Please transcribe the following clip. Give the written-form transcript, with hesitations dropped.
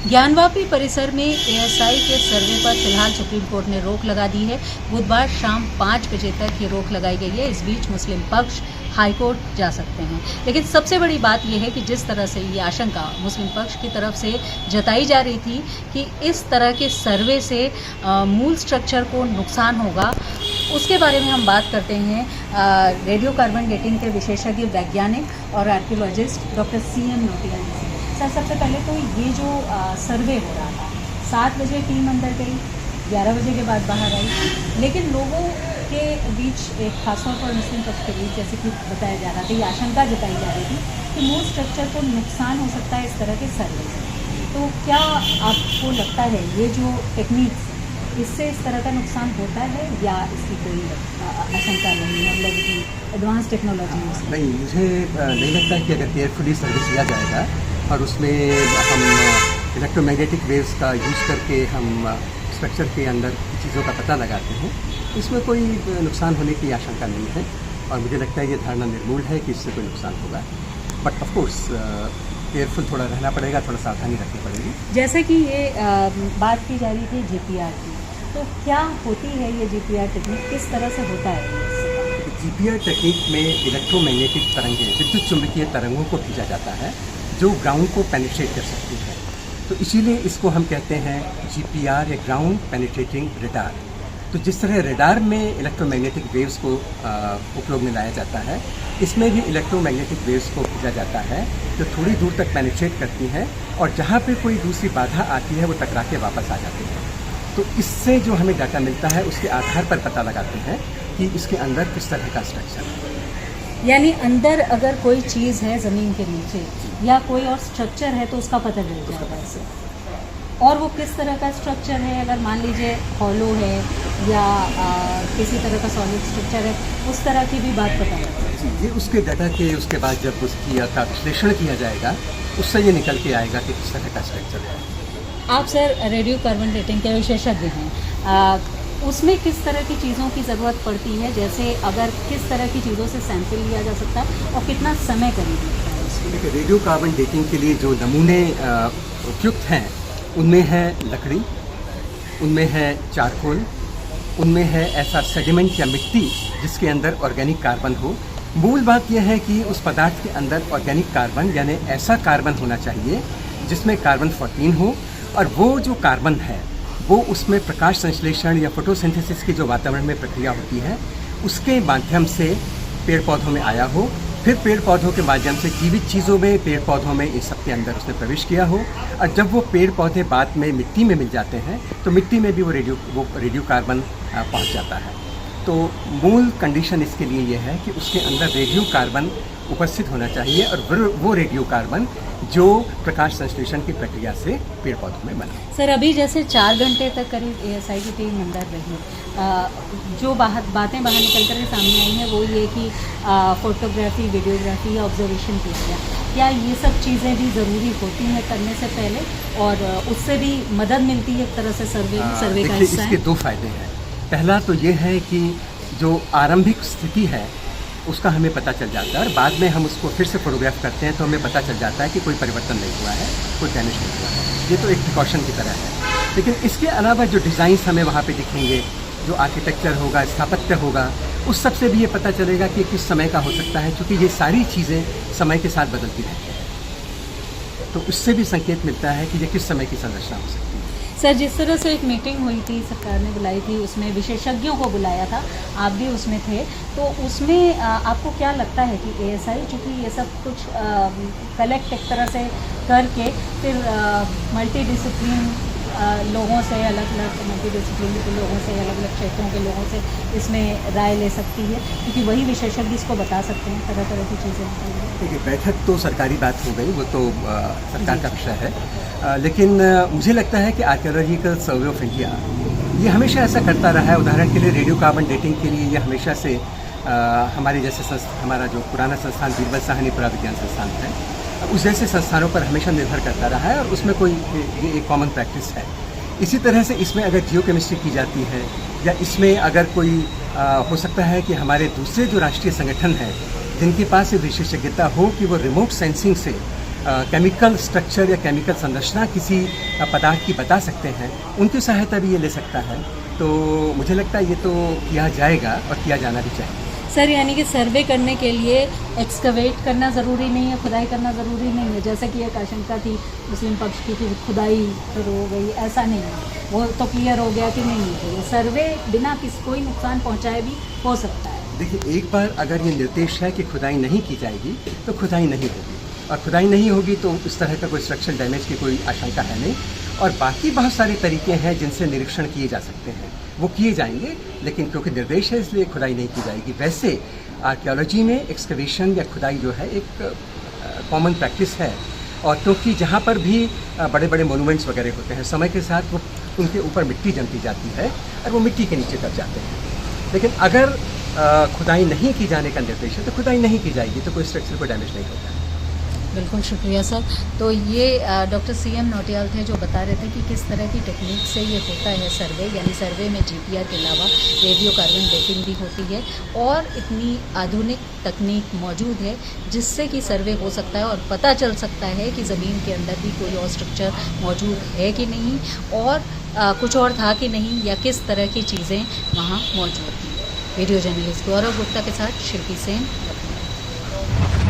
ज्ञानवापी परिसर में एएसआई के सर्वे पर फिलहाल सुप्रीम कोर्ट ने रोक लगा दी है। बुधवार शाम 5 बजे तक ये रोक लगाई गई है। इस बीच मुस्लिम पक्ष हाईकोर्ट जा सकते हैं, लेकिन सबसे बड़ी बात यह है कि जिस तरह से ये आशंका मुस्लिम पक्ष की तरफ से जताई जा रही थी कि इस तरह के सर्वे से मूल स्ट्रक्चर को नुकसान होगा, उसके बारे में हम बात करते हैं रेडियो कार्बन डेटिंग के विशेषज्ञ वैज्ञानिक और आर्कियोलॉजिस्ट डॉक्टर CM नोटियाल से। सर, सबसे पहले तो ये जो सर्वे हो रहा था, 7 बजे टीम अंदर गई, 11 बजे के बाद बाहर आई, लेकिन लोगों के बीच एक खासतौर पर मुस्लिम पक्ष के बीच जैसे कि बताया जा रहा था, ये आशंका जताई जा रही थी कि मूल स्ट्रक्चर को नुकसान हो सकता है इस तरह के सर्वे से। तो क्या आपको लगता है ये जो टेक्निक्स इससे इस तरह का नुकसान होता है या इसकी कोई आशंका नहीं है, मतलब कि एडवांस टेक्नोलॉजी नहीं, मुझे नहीं लगता कि अगर केयरफुली सर्विस किया जाएगा और उसमें हम इलेक्ट्रोमैग्नेटिक वेव्स का यूज़ करके हम स्ट्रक्चर के अंदर की चीज़ों का पता लगाते हैं, इसमें कोई नुकसान होने की आशंका नहीं है और मुझे लगता है ये धारणा निर्मूल है कि इससे कोई नुकसान होगा। बट ऑफ कोर्स केयरफुल थोड़ा रहना पड़ेगा, थोड़ा सावधानी रखनी पड़ेगी। जैसे कि ये बात की जा रही थी GPR की, तो क्या होती है ये GPR टेक्निक, किस तरह से होता है? GPR टेक्निक में इलेक्ट्रोमैग्नेटिक तरंगें, विद्युत चुंबकीय तरंगों को भेजा जाता है जो ग्राउंड को पेनिट्रेट कर सकती है। तो इसीलिए इसको हम कहते हैं GPR या ग्राउंड पेनिट्रेटिंग रेडार। तो जिस तरह रेडार में इलेक्ट्रोमैग्नेटिक वेव्स को उपयोग में लाया जाता है, इसमें भी इलेक्ट्रोमैग्नेटिक वेव्स को भेजा जाता है जो थोड़ी दूर तक पेनिट्रेट करती हैं और जहाँ पे कोई दूसरी बाधा आती है वो टकरा के वापस आ जाती है। तो इससे जो हमें डाटा मिलता है उसके आधार पर पता लगाते हैं कि इसके अंदर किस तरह का स्ट्रक्चर है। यानी अंदर अगर कोई चीज़ है ज़मीन के नीचे या कोई और स्ट्रक्चर है तो उसका पता चल जाएगा इससे। और वो किस तरह का स्ट्रक्चर है, अगर मान लीजिए हॉलो है या किसी तरह का सॉलिड स्ट्रक्चर है, उस तरह की भी बात पता लगती है। ये उसके डाटा के उसके बाद जब उसकी का विश्लेषण किया जाएगा उससे ये निकल के आएगा कि किस तरह का स्ट्रक्चर है। आप सर रेडियो कार्बन डेटिंग के विशेषज्ञ हैं, उसमें किस तरह की चीज़ों की ज़रूरत पड़ती है? जैसे अगर किस तरह की चीज़ों से सैंपल लिया जा सकता है और कितना समय करीब लगता है उसके? देखिए, रेडियो कार्बन डेटिंग के लिए जो नमूने उपयुक्त हैं उनमें है लकड़ी, उनमें है चारकोल, उनमें है ऐसा सेडिमेंट या मिट्टी जिसके अंदर ऑर्गेनिक कार्बन हो। मूल बात यह है कि उस पदार्थ के अंदर ऑर्गेनिक कार्बन यानी ऐसा कार्बन होना चाहिए जिसमें कार्बन 14 हो और वो जो कार्बन है वो उसमें प्रकाश संश्लेषण या फोटोसिंथेसिस की जो वातावरण में प्रक्रिया होती है उसके माध्यम से पेड़ पौधों में आया हो, फिर पेड़ पौधों के माध्यम से जीवित चीज़ों में, पेड़ पौधों में, इस सब के अंदर उसने प्रवेश किया हो और जब वो पेड़ पौधे बाद में मिट्टी में मिल जाते हैं तो मिट्टी में भी वो रेडियो कार्बन पहुंच जाता है। तो मूल कंडीशन इसके लिए ये है कि उसके अंदर रेडियो कार्बन उपस्थित होना चाहिए और वो रेडियो कार्बन जो प्रकाश संश्लेषण की प्रक्रिया से पेड़ पौधों में बना। सर, अभी जैसे 4 घंटे तक करीब ASI की टीम अंदर रही, जो बातें बाहर निकल कर सामने आई हैं वो ये कि फोटोग्राफी, वीडियोग्राफी या ऑब्जर्वेशन किया गया। क्या ये सब चीज़ें भी ज़रूरी होती हैं करने से पहले और उससे भी मदद मिलती है एक तरह से सर्वे का हिस्सा है? इसके 2 फायदे हैं। पहला तो ये है कि जो आरंभिक स्थिति है उसका हमें पता चल जाता है और बाद में हम उसको फिर से फोटोग्राफ करते हैं तो हमें पता चल जाता है कि कोई परिवर्तन नहीं हुआ है, कोई डैमेज नहीं हुआ है। ये तो एक प्रिकॉशन की तरह है। लेकिन इसके अलावा जो डिज़ाइंस हमें वहाँ पे दिखेंगे, जो आर्किटेक्चर होगा, स्थापत्य होगा, उस सब से भी ये पता चलेगा कि किस समय का हो सकता है, क्योंकि ये सारी चीज़ें समय के साथ बदलती रहती हैं। तो उससे भी संकेत मिलता है कि ये किस समय की संरचना हो सकती है। सर, जिस तरह से एक मीटिंग हुई थी, सरकार ने बुलाई थी, उसमें विशेषज्ञों को बुलाया था, आप भी उसमें थे, तो उसमें आपको क्या लगता है कि ASI चूँकि ये सब कुछ कलेक्ट एक तरह से करके फिर मल्टीडिसिप्लिन लोगों से, अलग अलग मल्टीडिसिप्लिन के लोगों से, अलग अलग क्षेत्रों के लोगों से इसमें राय ले सकती है, क्योंकि वही विशेषज्ञ इसको बता सकते हैं तरह तरह की चीज़ें। देखिए, बैठक तो सरकारी बात हो गई, वो तो सरकार का विषय है, लेकिन मुझे लगता है कि आर्कियोलॉजिकल सर्वे ऑफ इंडिया ये हमेशा ऐसा करता रहा है। उदाहरण के लिए रेडियो कार्बन डेटिंग के लिए ये हमेशा से हमारे जैसे हमारा जो पुराना संस्थान बीरबल साहनी पुराविज्ञान संस्थान है, उस जैसे संस्थानों पर हमेशा निर्भर करता रहा है और उसमें कोई ये एक कॉमन प्रैक्टिस है। इसी तरह से इसमें अगर जियोकेमिस्ट्री की जाती है या इसमें अगर कोई हो सकता है कि हमारे दूसरे जो राष्ट्रीय संगठन हैं जिनके पास ये विशेषज्ञता हो कि वो रिमोट सेंसिंग से केमिकल स्ट्रक्चर या केमिकल संरचना किसी पदार्थ की बता सकते हैं, उनकी सहायता भी ये ले सकता है। तो मुझे लगता है ये तो किया जाएगा और किया जाना भी चाहिए। सर यानी कि सर्वे करने के लिए एक्सकवेट करना ज़रूरी नहीं है, खुदाई करना ज़रूरी नहीं है, जैसे कि एक आशंका थी मुस्लिम पक्ष की कि खुदाई फिर हो गई, ऐसा नहीं है। वो तो क्लियर हो गया कि नहीं है, सर्वे बिना कोई नुकसान पहुंचाए भी हो सकता है। देखिए, एक बार अगर ये निर्देश है कि खुदाई नहीं की जाएगी तो खुदाई नहीं होगी, और खुदाई नहीं होगी तो इस तरह का कोई स्ट्रक्चरल डैमेज की कोई आशंका है नहीं। और बाकी बहुत सारे तरीके हैं जिनसे निरीक्षण किए जा सकते हैं, वो किए जाएंगे, लेकिन क्योंकि निर्देश है इसलिए खुदाई नहीं की जाएगी। वैसे आर्कियोलॉजी में एक्सकवेशन या खुदाई जो है एक कॉमन प्रैक्टिस है, और क्योंकि जहाँ पर भी बड़े बड़े मोनूमेंट्स वगैरह होते हैं, समय के साथ वो उनके ऊपर मिट्टी जमती जाती है और वो मिट्टी के नीचे दब जाते हैं। लेकिन अगर खुदाई नहीं की जाने का निर्देश है तो खुदाई नहीं की जाएगी, तो कोई स्ट्रक्चर को डैमेज नहीं होता है। बिल्कुल शुक्रिया सर। तो ये डॉक्टर CM नौटियाल थे जो बता रहे थे कि किस तरह की टेक्निक से ये होता है सर्वे, यानी सर्वे में GPR के अलावा रेडियो कार्बन डेटिंग भी होती है, और इतनी आधुनिक तकनीक मौजूद है जिससे कि सर्वे हो सकता है और पता चल सकता है कि ज़मीन के अंदर भी कोई और स्ट्रक्चर मौजूद है कि नहीं, और कुछ और था कि नहीं, या किस तरह की चीज़ें वहाँ मौजूद थी। वीडियो जर्नलिस्ट गौरव गुप्ता के साथ शिल्पी सेन, लखनऊ।